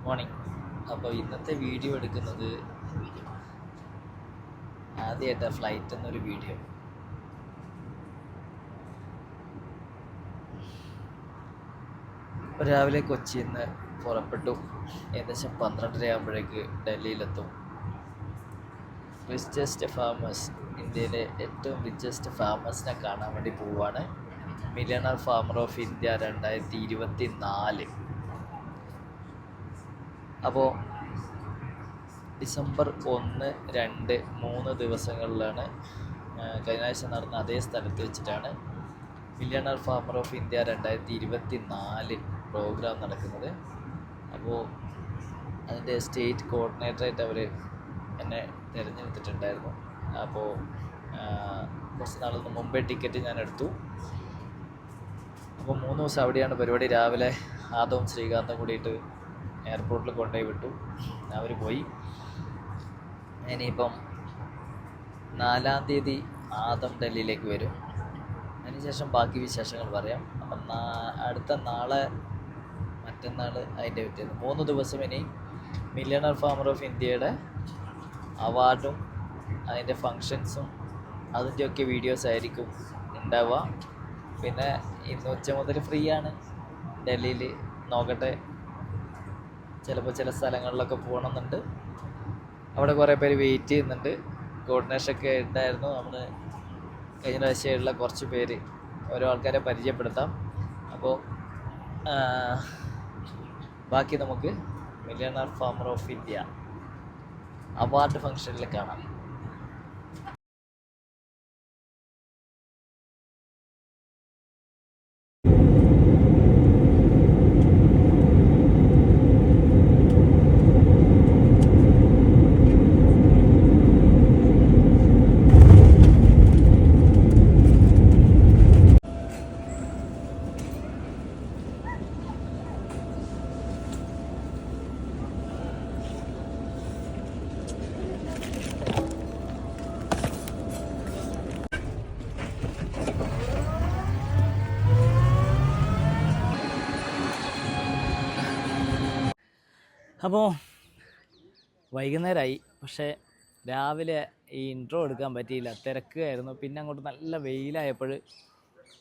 Morning. അപ്പോൾ ഇന്നത്തെ video എടുക്കുന്നത് ആദ്യമായിട്ടാണ് ഫ്ലൈറ്റ് എന്നൊരു വീഡിയോ. രാവിലെ കൊച്ചിയിൽ നിന്ന് പുറപ്പെട്ടു. ഏകദേശം 12:30 ആകുമ്പോഴേക്ക് ഡൽഹിയിലെത്തും. റിച്ചസ്റ്റ് ഫാമേഴ്സ്, ഇന്ത്യയിലെ ഏറ്റവും റിച്ചസ്റ്റ് ഫാമേഴ്സിനെ കാണാൻ വേണ്ടി പോവുകയാണ്. Millionaire farmer of India 2024. അപ്പോൾ ഡിസംബർ 1, 2, 3 ദിവസങ്ങളിലാണ് കഴിഞ്ഞ ആഴ്ച നടന്ന അതേ സ്ഥലത്ത് വെച്ചിട്ടാണ് millionaire farmer of India 2024 programme നടക്കുന്നത്. അപ്പോൾ അതിൻ്റെ സ്റ്റേറ്റ് കോർഡിനേറ്ററായിട്ട് അവർ എന്നെ തിരഞ്ഞെടുത്തിട്ടുണ്ടായിരുന്നു. അപ്പോൾ കുറച്ച് നാളൊന്ന് മുമ്പേ ടിക്കറ്റ് ഞാൻ എടുത്തു. അപ്പോൾ 3 ദിവസം അവിടെയാണ് പരിപാടി. രാവിലെ ആദവും ശ്രീകാന്തും കൂടിയിട്ട് എയർപോർട്ടിൽ കൊണ്ടുപോയി വിട്ടു. അവർ പോയി. ഇനിയിപ്പം 4-ാം തീയതി ആദം ഡൽഹിയിലേക്ക് വരും. അതിനുശേഷം ബാക്കി വിശേഷങ്ങൾ പറയാം. അപ്പം അടുത്ത നാളെ മറ്റന്നാൾ അതിൻ്റെ പിറ്റേന്ന് 3 ദിവസം ഇനി മില്യണർ ഫാമർ ഓഫ് ഇന്ത്യയുടെ അവാർഡും അതിൻ്റെ ഫങ്ഷൻസും അതിൻ്റെയൊക്കെ വീഡിയോസ് ആയിരിക്കും ഉണ്ടാവുക. പിന്നെ ഇന്ന് ഉച്ച മുതൽ ഫ്രീ ആണ് ഡൽഹിയിൽ. നോക്കട്ടെ, ചിലപ്പോൾ ചില സ്ഥലങ്ങളിലൊക്കെ പോകണമെന്നുണ്ട്. അവിടെ കുറേ പേര് വെയിറ്റ് ചെയ്യുന്നുണ്ട്. കോർഡിനേഷനൊക്കെ ഉണ്ടായിരുന്നു. നമ്മൾ കഴിഞ്ഞ പ്രാവശ്യമുള്ള കുറച്ച് പേര് ഓരോ ആൾക്കാരെ പരിചയപ്പെടുത്താം. അപ്പോൾ ബാക്കി നമുക്ക് millionaire farmer of India award ഫംഗ്ഷനിൽ കാണാം. അപ്പോൾ വൈകുന്നേരമായി. പക്ഷേ രാവിലെ ഈ ഇൻട്രോ എടുക്കാൻ പറ്റിയില്ല, തിരക്കായിരുന്നു. പിന്നെ അങ്ങോട്ട് നല്ല വെയിലായപ്പോൾ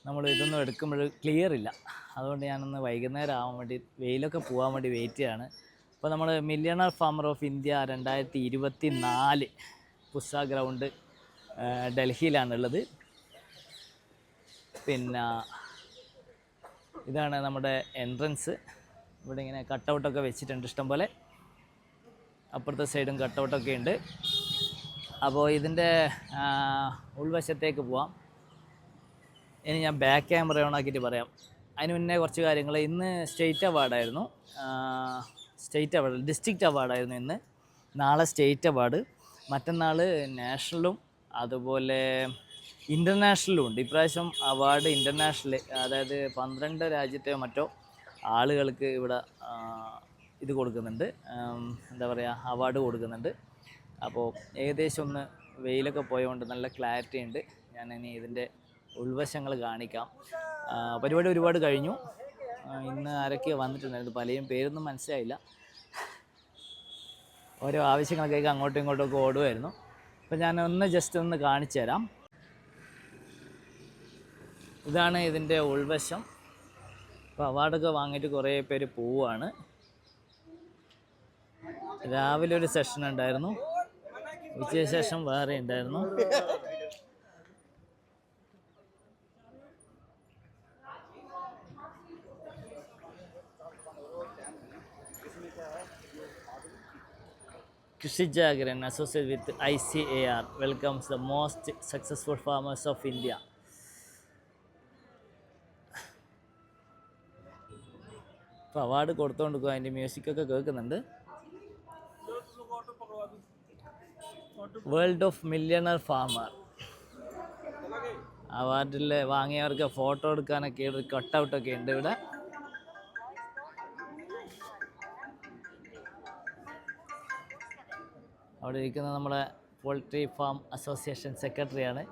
നമ്മൾ ഇതൊന്നും എടുക്കുമ്പോൾ ക്ലിയർ ഇല്ല. അതുകൊണ്ട് ഞാനൊന്ന് വൈകുന്നേരം ആവാൻ വേണ്ടി, വെയിലൊക്കെ പോകാൻ വേണ്ടി വെയിറ്റ് ചെയ്യാണ്. അപ്പോൾ നമ്മൾ millionaire farmer of India 2024 Pusa ground ഡൽഹിയിലാണുള്ളത്. പിന്നെ ഇതാണ് നമ്മുടെ എൻട്രൻസ്. ഇവിടെ ഇങ്ങനെ കട്ടൗട്ടൊക്കെ വെച്ചിട്ടുണ്ട് ഇഷ്ടം പോലെ. അപ്പുറത്തെ സൈഡും കട്ടൗട്ടൊക്കെ ഉണ്ട്. അപ്പോൾ ഇതിൻ്റെ ഉൾവശത്തേക്ക് പോവാം. ഇനി ഞാൻ ബാക്ക് ക്യാമറ ഓൺ ആക്കിയിട്ട് പറയാം. അതിന് മുന്നേ കുറച്ച് കാര്യങ്ങൾ. ഇന്ന് സ്റ്റേറ്റ് അവാർഡായിരുന്നു. സ്റ്റേറ്റ് അവാർഡ്, ഡിസ്ട്രിക്റ്റ് അവാർഡായിരുന്നു ഇന്ന്. നാളെ സ്റ്റേറ്റ് അവാർഡ്, മറ്റന്നാൾ നാഷണലും അതുപോലെ ഇൻ്റർനാഷണലും ഉണ്ട്. ഇപ്രാവശ്യം അവാർഡ് ഇൻ്റർനാഷണൽ, അതായത് 12 രാജ്യത്തെയോ മറ്റോ ആളുകൾക്ക് ഇവിടെ ഇത് കൊടുക്കുന്നുണ്ട്, എന്താ പറയുക, അവാർഡ് കൊടുക്കുന്നുണ്ട്. അപ്പോൾ ഏകദേശം ഒന്ന് വെയിലൊക്കെ പോയതുകൊണ്ട് നല്ല ക്ലാരിറ്റി ഉണ്ട്. ഞാനിനി ഇതിൻ്റെ ഉൾവശങ്ങൾ കാണിക്കാം. പരിപാടി ഒരുപാട് കഴിഞ്ഞു. ഇന്ന് ആരൊക്കെയോ വന്നിട്ടുണ്ടായിരുന്നു, പലരും പേരൊന്നും മനസ്സിലായില്ല. ഓരോ ആവശ്യങ്ങൾക്കൊക്കെ അങ്ങോട്ടും ഇങ്ങോട്ടുമൊക്കെ ഓടുമായിരുന്നു. അപ്പോൾ ഞാൻ ജസ്റ്റ് ഒന്ന് കാണിച്ചു തരാം. ഇതാണ് ഇതിൻ്റെ ഉൾവശം. അപ്പോൾ അവാർഡൊക്കെ വാങ്ങിയിട്ട് കുറേ പേര് പോവുകയാണ്. രാവിലെ ഒരു സെഷൻ ഉണ്ടായിരുന്നു, ഉച്ചയ്ക്ക് ശേഷം വേറെ ഉണ്ടായിരുന്നു. Krishi Jagaran, associated with ICAR, welcomes the most successful farmers of India. അപ്പോൾ അവാർഡ് കൊടുത്തുകൊണ്ടിരിക്കുക. അതിൻ്റെ മ്യൂസിക്കൊക്കെ കേൾക്കുന്നുണ്ട്. വേൾഡ് ഓഫ് മില്യണർ ഫാമർ അവാർഡിൽ വാങ്ങിയവർക്ക് ഫോട്ടോ എടുക്കാനൊക്കെ ഒരു കട്ടൗട്ടൊക്കെ ഉണ്ട് ഇവിടെ. അവിടെ ഇരിക്കുന്ന നമ്മുടെ പോൾട്രി ഫാം അസോസിയേഷൻ സെക്രട്ടറിയാണ്.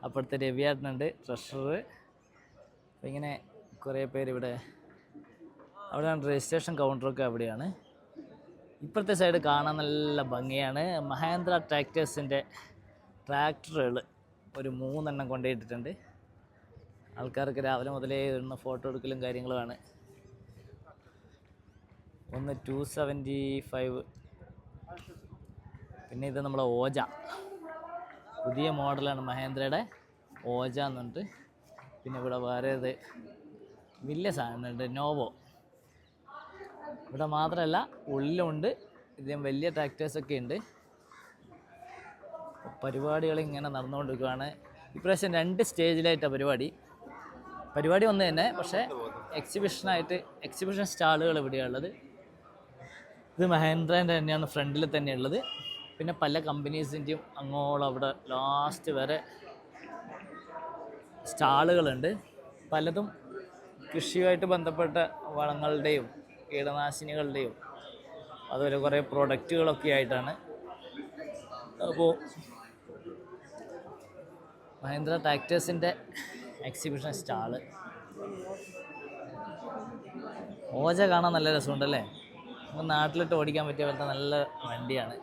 അപ്പോഴത്തെ രവിയേട്ടനുണ്ട്, ട്രഷറർ. അപ്പോൾ ഇങ്ങനെ കുറേ പേര് ഇവിടെ. അവിടെയാണ് രജിസ്ട്രേഷൻ കൗണ്ടറൊക്കെ അവിടെയാണ്. ഇപ്പുറത്തെ സൈഡ് കാണാൻ നല്ല ഭംഗിയാണ്. മഹേന്ദ്ര ട്രാക്ടേഴ്സിൻ്റെ ട്രാക്ടറുകൾ ഒരു 3 എണ്ണം കൊണ്ടുപോയിട്ടിട്ടുണ്ട്. ആൾക്കാർക്ക് രാവിലെ മുതലേ ഇടുന്ന ഫോട്ടോ എടുക്കലും കാര്യങ്ങളുമാണ്. ഒന്ന് 275, പിന്നെ ഇത് നമ്മളെ ഓജ, പുതിയ മോഡലാണ് മഹേന്ദ്രയുടെ ഓജ എന്ന് പറഞ്ഞിട്ട്. പിന്നെ ഇവിടെ വേറെ ഇത് വലിയ സാധനമുണ്ട്, നോവോ. ഇവിടെ മാത്രമല്ല ഉള്ളിലുണ്ട്, ഇതിലും വലിയ ട്രാക്ടേഴ്സൊക്കെ ഉണ്ട്. പരിപാടികൾ ഇങ്ങനെ നടന്നുകൊണ്ടിരിക്കുകയാണ്. ഇപ്രാവശ്യം 2 സ്റ്റേജിലായിട്ടാണ് പരിപാടി ഒന്ന് തന്നെ, പക്ഷേ എക്സിബിഷൻ സ്റ്റാളുകൾ ഇവിടെയുള്ളത്. ഇത് മഹേന്ദ്രേൻ്റെ തന്നെയാണ് ഫ്രണ്ടിൽ തന്നെയുള്ളത്. പിന്നെ പല കമ്പനീസിൻ്റെയും അങ്ങോളം അവിടെ ലാസ്റ്റ് വരെ സ്റ്റാളുകളുണ്ട്. പലതും കൃഷിയുമായിട്ട് ബന്ധപ്പെട്ട വളങ്ങളുടെയും കീടനാശിനികളുടെയും അതുപോലെ കുറേ പ്രൊഡക്റ്റുകളൊക്കെ ആയിട്ടാണ്. അപ്പോൾ മഹേന്ദ്ര ട്രാക്ടേഴ്സിൻ്റെ എക്സിബിഷൻ സ്റ്റാള്. ഓജ കാണാൻ നല്ല രസമുണ്ടല്ലേ. നമുക്ക് നാട്ടിലിട്ട് ഓടിക്കാൻ പറ്റിയ പോലത്തെ നല്ല വണ്ടിയാണ്.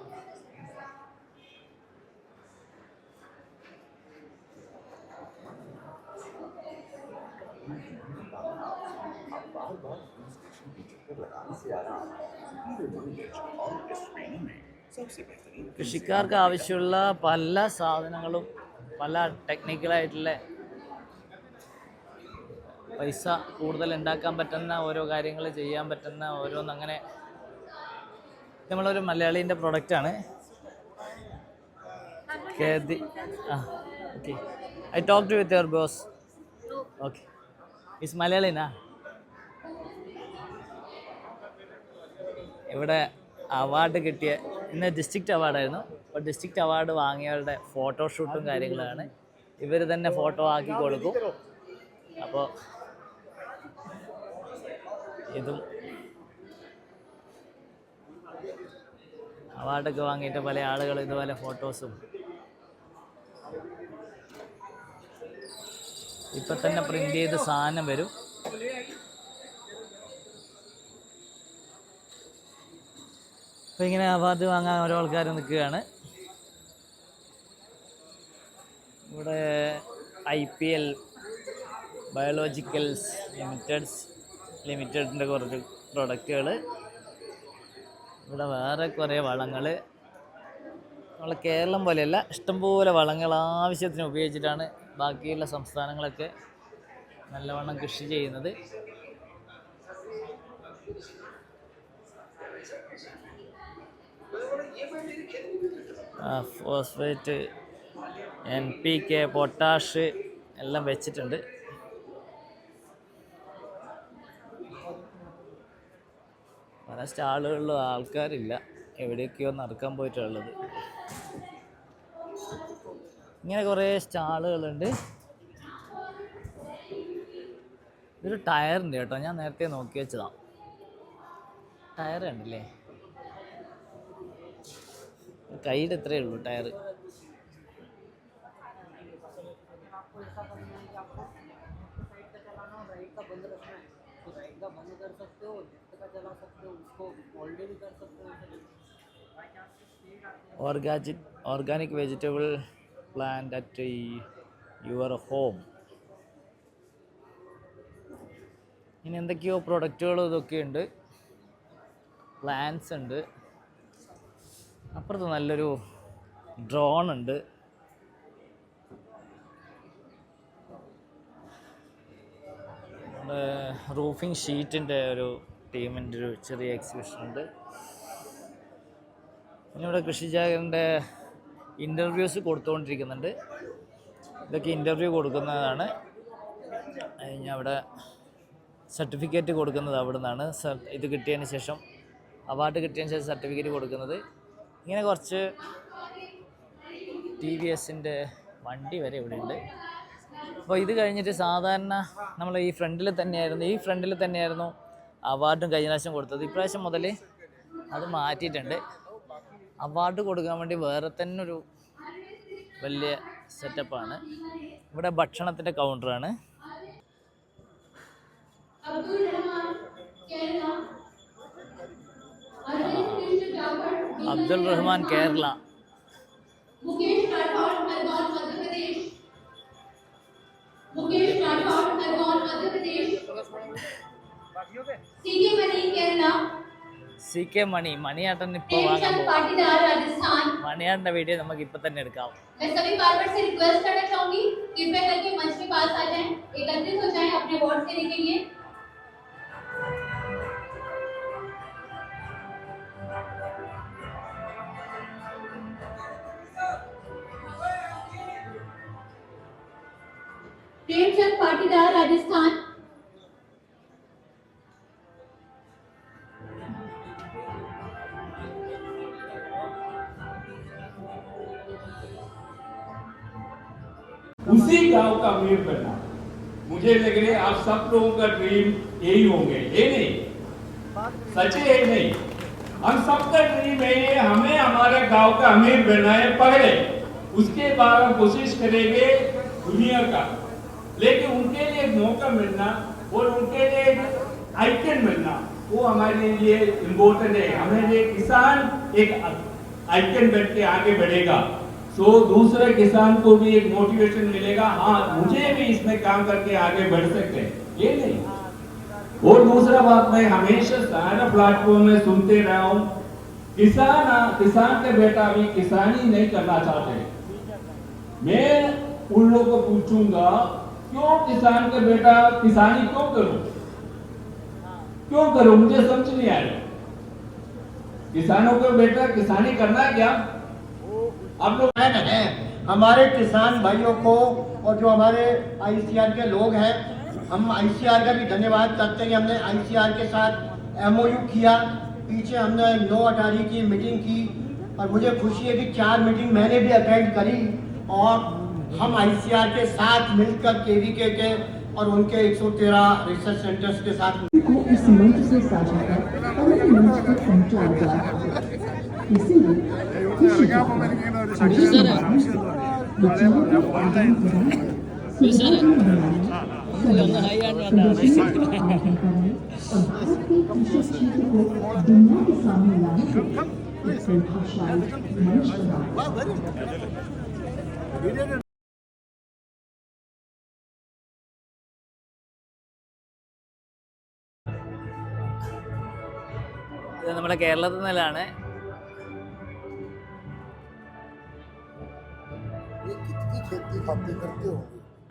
കൃഷിക്കാർക്ക് ആവശ്യമുള്ള പല സാധനങ്ങളും, പല ടെക്നിക്കലായിട്ടുള്ള പൈസ കൂടുതൽ ഉണ്ടാക്കാൻ പറ്റുന്ന ഓരോ കാര്യങ്ങൾ ചെയ്യാൻ പറ്റുന്ന ഓരോന്നങ്ങനെ. നമ്മളൊരു മലയാളീൻ്റെ പ്രൊഡക്റ്റാണ്. Okay, I talk with your boss. Okay, is മലയാളീനാ? ഇവിടെ അവാർഡ് കിട്ടിയ, ഇന്ന് ഡിസ്ട്രിക്റ്റ് അവാർഡായിരുന്നു. അപ്പോൾ ഡിസ്ട്രിക്റ്റ് അവാർഡ് വാങ്ങിയവരുടെ ഫോട്ടോഷൂട്ടും കാര്യങ്ങളാണ്. ഇവർ തന്നെ ഫോട്ടോ ആക്കി കൊടുക്കും. അപ്പോൾ ഇതും അവാർഡൊക്കെ വാങ്ങിയിട്ട് പല ആളുകൾ ഇതുപോലെ ഫോട്ടോസും ഇപ്പം തന്നെ പ്രിൻ്റ് ചെയ്ത് സാധനം വരും. അപ്പോൾ ഇങ്ങനെ അവാർഡ് വാങ്ങാൻ ഓരോ ആൾക്കാർ നിൽക്കുകയാണ്. ഇവിടെ IPL ബയോളജിക്കൽസ് ലിമിറ്റഡിൻ്റെ കുറച്ച് പ്രൊഡക്റ്റുകൾ. ഇവിടെ വേറെ കുറേ വളങ്ങൾ. നമ്മളെ കേരളം പോലെയല്ല, ഇഷ്ടംപോലെ വളങ്ങൾ ആവശ്യത്തിന് ഉപയോഗിച്ചിട്ടാണ് ബാക്കിയുള്ള സംസ്ഥാനങ്ങളൊക്കെ നല്ലവണ്ണം കൃഷി ചെയ്യുന്നത്. ഫോസ്ഫേറ്റ്, NPK, പൊട്ടാഷ് എല്ലാം വെച്ചിട്ടുണ്ട്. പല സ്റ്റാളുകളിലും ആൾക്കാരില്ല, എവിടെയൊക്കെയോ നടക്കാൻ പോയിട്ടുള്ളത്. ഇങ്ങനെ കുറേ സ്റ്റാളുകളുണ്ട്. ഇതൊരു ടയറുണ്ട് കേട്ടോ, ഞാൻ നേരത്തെ നോക്കി വെച്ചതാണ്. ടയർ കണ്ടില്ലേ, കയ്യിൽ ഇത്രയേ ഉള്ളൂ tyre. Organic vegetable plant at your home. ഇനി എന്തൊക്കെയോ പ്രൊഡക്റ്റുകളും ഇതൊക്കെ ഉണ്ട്. പ്ലാന്റ്സ് ഉണ്ട്. അപ്പുറത്ത് നല്ലൊരു ഡ്രോൺ ഉണ്ട്. റൂഫിംഗ് ഷീറ്റിൻ്റെ ഒരു ടീമിൻ്റെ ഒരു ചെറിയ എക്സിബിഷൻ ഉണ്ട്. പിന്നെ ഇവിടെ കൃഷിചാകരൻ്റെ ഇൻ്റർവ്യൂസ് കൊടുത്തുകൊണ്ടിരിക്കുന്നുണ്ട്. ഇതൊക്കെ ഇൻ്റർവ്യൂ കൊടുക്കുന്നതാണ്. കഴിഞ്ഞ അവിടെ സർട്ടിഫിക്കറ്റ് കൊടുക്കുന്നത് അവിടെ നിന്നാണ്. ഇത് കിട്ടിയതിന് ശേഷം, അവാർഡ് കിട്ടിയതിന് ശേഷം സർട്ടിഫിക്കറ്റ് കൊടുക്കുന്നത്. ഇങ്ങനെ കുറച്ച് TVSൻ്റെ വണ്ടി വരെ ഇവിടെ ഉണ്ട്. അപ്പോൾ ഇത് കഴിഞ്ഞിട്ട് സാധാരണ നമ്മൾ ഈ ഫ്രണ്ടിൽ തന്നെയായിരുന്നു അവാർഡും കഴിഞ്ഞ പ്രാവശ്യം കൊടുത്തത്. ഇപ്രാവശ്യം മുതൽ അത് മാറ്റിയിട്ടുണ്ട്. അവാർഡ് കൊടുക്കാൻ വേണ്ടി വേറെ തന്നെ ഒരു വലിയ സെറ്റപ്പാണ്. ഇവിടെ ഭക്ഷണത്തിൻ്റെ കൗണ്ടറാണ്. अब्दुल रहमान केरला। मुकेश राठौर खरगोन मध्य प्रदेश। मुकेश राठौर खरगोन मध्य प्रदेश। सीके मणि केरला। सीके मणि मणियाटन पाटीदार राजस्थान। मणियाटन वीडियो നമുക്ക് ഇപ്പോ തന്നെ എടുക്കാം। मैं सभी बार्बर से रिक्वेस्ट करना चाहूंगी कृपया करके मंच के पास आ जाएं, एकत्रित हो जाएं अपने वोट देने के लिए। प्रेमचंद पाटीदार राजस्थान। उसी गांव का अमीर बनना, मुझे लग रहा है आप सब लोगों का ड्रीम यही होंगे, ये नहीं सच है नहीं, हम सबका ड्रीम है ये, हमें हमारे गांव का अमीर बनना है पहले, उसके बाद हम कोशिश करेंगे दुनिया का। लेकिन उनके लिए एक मौका मिलना और उनके लिए एक आइकन मिलना वो हमारे लिए इम्पोर्टेंट है। हमें ये किसान एक आइकन बन के आगे बढ़ेगा तो दूसरे किसान को भी एक मोटिवेशन मिलेगा, हाँ मुझे भी इसमें काम करके आगे बढ़ सकते हैं, ये नहीं। और दूसरा बात मैं हमेशा सारा प्लेटफॉर्म में सुनते रहा हूँ, किसान के बेटा भी किसानी नहीं करना चाहते। मैं उन लोगों को पूछूंगा क्यों किसान के बेटा किसानी क्यों करो, मुझे समझ नहीं आ रहा। किसानों को बेटा किसानी करना है क्या? आप लोग हैं हमारे किसान भाइयों को और जो हमारे आईसीआर के लोग हैं, हम आईसीआर का भी धन्यवाद करते हैं कि हमने आईसीआर के साथ एमओयू किया। पीछे हमने 9 अटारी की मीटिंग की और मुझे खुशी है कि 4 मीटिंग मैंने भी अटेंड करी और हम आईसीआर के साथ मिलकर केवीके के और उनके 113 रिसर्च सेंटर्स के साथ को इस मंच से साझा कर अन्य मंच तक पहुंचाया जा रहा है। इसीलिए खुशी विचारों को आदान प्रदान, सुविधाजनक बनाने, संरचना को आगे करने और भारत के कृषि क्षेत्र को दुनिया के सामने लाने के लिए एक प्रभावशाली मंच प्रदान करना। ഇത് നമ്മുടെ കേരളത്തിൽ നിന്നാണ്.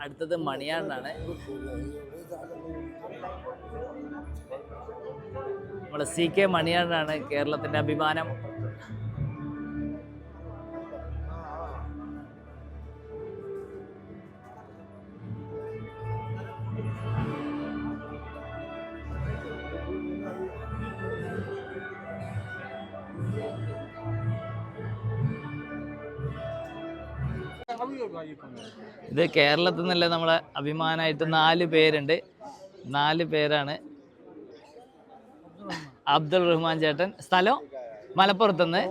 അടുത്തത് മണിയാടിനാണ്. നമ്മുടെ CK മണിയാടിനാണ് കേരളത്തിന്റെ അഭിമാനം. ഇത് കേരളത്തിൽ നിന്നല്ല നമ്മളെ അഭിമാനമായിട്ട് 4 പേരുണ്ട്. 4 പേരാണ്. അബ്ദുൾ റഹ്മാൻ ചേട്ടൻ, സ്ഥലം മലപ്പുറത്തുനിന്ന്,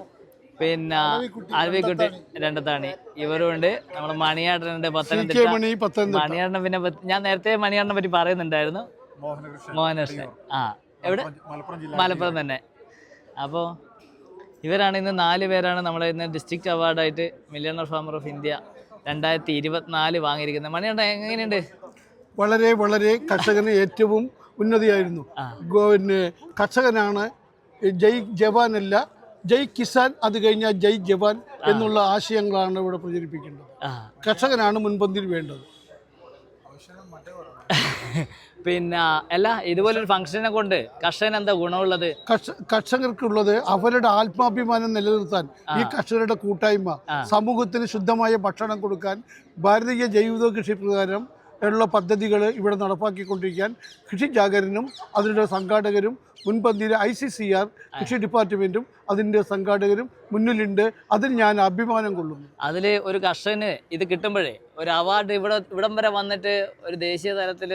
പിന്നെ അൽവിക്കുട്ടി രണ്ടത്താണി, ഇവരുണ്ട്. നമ്മുടെ മണിയാട്ടനുണ്ട് പത്തനംതിട്ട. മണിയാട്ടൻ പിന്നെ ഞാൻ നേരത്തെ മണിയാട്ടനെ പറ്റി പറയുന്നുണ്ടായിരുന്നു, മോഹനകൃഷ്ണൻ. എവിടെ? മലപ്പുറം തന്നെ. അപ്പോൾ ഇവരാണ് ഇന്ന് 4 പേരാണ് നമ്മളെ ഇന്ന് ഡിസ്ട്രിക്ട് അവാർഡായിട്ട് മില്യണർ ഫാമർ ഓഫ് ഇന്ത്യ 2024 വാങ്ങിയിരിക്കുന്നത്. മണിയാട്ടൻ എങ്ങനെയുണ്ട്? വളരെ വളരെ കർഷകന് ഏറ്റവും ഉന്നതിയായിരുന്നു. പിന്നെ കർഷകനാണ് ജയ് ജവാൻ അല്ല, ജയ് കിസാൻ, അത് കഴിഞ്ഞാൽ ജയ് ജവാൻ എന്നുള്ള ആശയങ്ങളാണ് ഇവിടെ പ്രചരിപ്പിക്കേണ്ടത്. കർഷകനാണ് മുൻപന്തിയിൽ വേണ്ടത്. പിന്നെ അല്ല, ഇതുപോലൊരു ഫംഗ്ഷനെ കൊണ്ട് കർഷകന് എന്താ ഗുണമുള്ളത്? കർഷകർക്കുള്ളത് അവരുടെ ആത്മാഭിമാനം നിലനിർത്താൻ ഈ കർഷകരുടെ കൂട്ടായ്മ, സമൂഹത്തിന് ശുദ്ധമായ ഭക്ഷണം കൊടുക്കാൻ, ഭാരതീയ ജൈവിക കൃഷി പ്രകാരം ഉള്ള പദ്ധതികൾ ഇവിടെ നടപ്പാക്കിക്കൊണ്ടിരിക്കാൻ കൃഷി ജാഗരനും അതിൻ്റെ സംഘാടകരും മുൻപന്തിയിലെ ICCR കൃഷി ഡിപ്പാർട്ട്മെൻറ്റും അതിൻ്റെ സംഘാടകരും മുന്നിലുണ്ട്. അതിൽ ഞാൻ അഭിമാനം കൊള്ളുന്നു. അതിൽ ഒരു കർഷകന് ഇത് കിട്ടുമ്പോഴേ ഒരു അവാർഡ് ഇവിടം വരെ വന്നിട്ട് ഒരു ദേശീയ തലത്തിൽ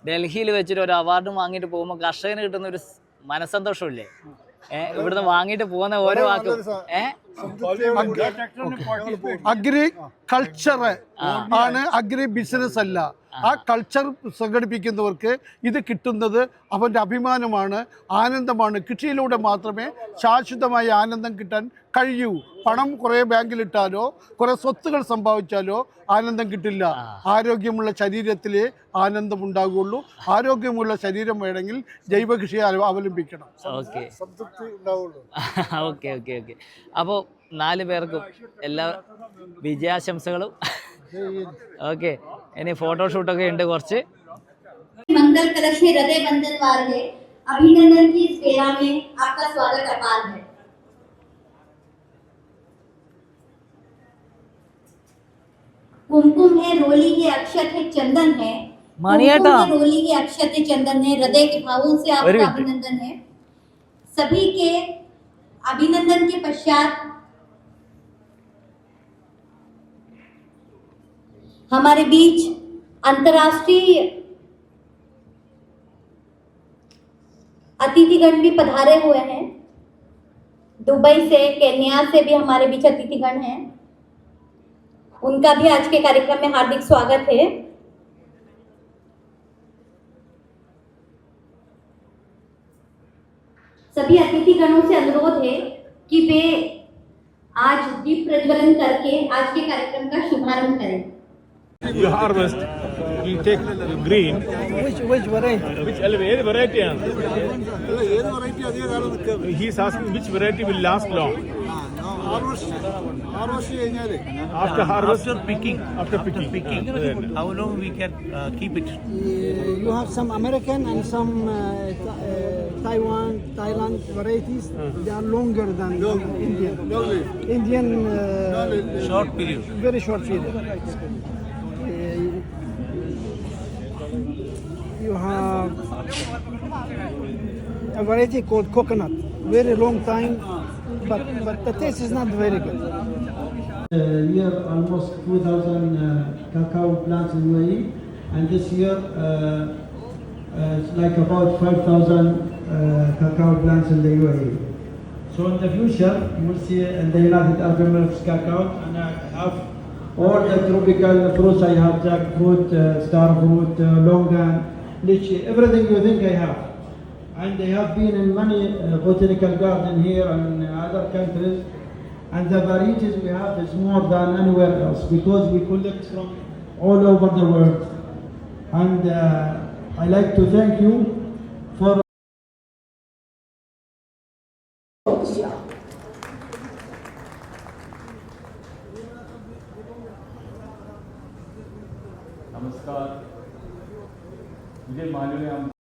ഡൽഹിയിൽ വെച്ചിട്ട് ഒരു അവാർഡ് വാങ്ങിയിട്ട് പോകുമ്പോൾ കർഷകന് കിട്ടുന്ന ഒരു മനസ്സന്തോഷമില്ലേ? ഇവിടുന്ന് വാങ്ങിയിട്ട് പോകുന്ന ഓരോ വാക്കും അഗ്രി കൾച്ചർ ആണ്, അഗ്രി ബിസിനസ് അല്ല. ആ കൾച്ചർ സംഘടിപ്പിക്കുന്നവർക്ക് ഇത് കിട്ടുന്നത് അവൻ്റെ അഭിമാനമാണ്, ആനന്ദമാണ്. കൃഷിയിലൂടെ മാത്രമേ ശാശ്വതമായ ആനന്ദം കിട്ടാൻ കഴിയൂ. പണം കുറേ ബാങ്കിലിട്ടാലോ കുറേ സ്വത്തുകൾ സമ്പാദിച്ചാലോ ആനന്ദം കിട്ടില്ല. ആരോഗ്യമുള്ള ശരീരത്തിലേ ആനന്ദം ഉണ്ടാകുള്ളൂ. ആരോഗ്യമുള്ള ശരീരം വേണമെങ്കിൽ ജൈവ കൃഷിയെ അവലംബിക്കണം. ഓക്കെ സംതൃപ്തി ഉണ്ടാവുള്ളൂ. Okay okay okay. അപ്പോൾ 4 പേർക്കും എല്ലാ വിജയാശംസകളും. ഓക്കെ, ഇനി ഫോട്ടോഷൂട്ടൊക്കെ ഉണ്ട് കുറച്ച്. मंगल कलश में हृदय बंधन वार है। अभिनंदन की इस फेरा में आपका स्वागत अपार है। कुमकुम है, रोली है, अक्षत है, चंदन है। मानिएटा। कुमकुम है, रोली है, अक्षत है, चंदन है। हृदय के भावों से Very आपका good. अभिनंदन है। सभी के अभिनंदन के पश्चात हमारे बीच अंतर्राष्ट्रीय अतिथिगण भी पधारे हुए हैं। दुबई से, केन्या से भी हमारे बीच अतिथिगण हैं। उनका भी आज के कार्यक्रम में हार्दिक स्वागत है। सभी अतिथिगणों से अनुरोध है कि वे आज दीप प्रज्वलन करके आज के कार्यक्रम का शुभारंभ करें। You harvest, you take the green. Which variety? Which variety? He's asking which variety will last long. After harvest, after picking. How long we can keep it? You have some American and some Thailand varieties. They are longer than Indian. Indian Short period. very short period. You have a variety called coconut. Very long time, but the taste is not very good. Year almost 2,000 cacao plants in UAE, and this year it's like about 5,000 cacao plants in the UAE. So in the future, you will see in the United Arab Emirates cacao, and I have all the tropical fruits. I have jackfruit, star fruit, longan, lychee, everything you think I have. And they have been in many botanical gardens here and other countries. And the varieties we have is more than anywhere else because we collect from all over the world. And I like to thank you for नमस्कार, मुझे मालूम है हम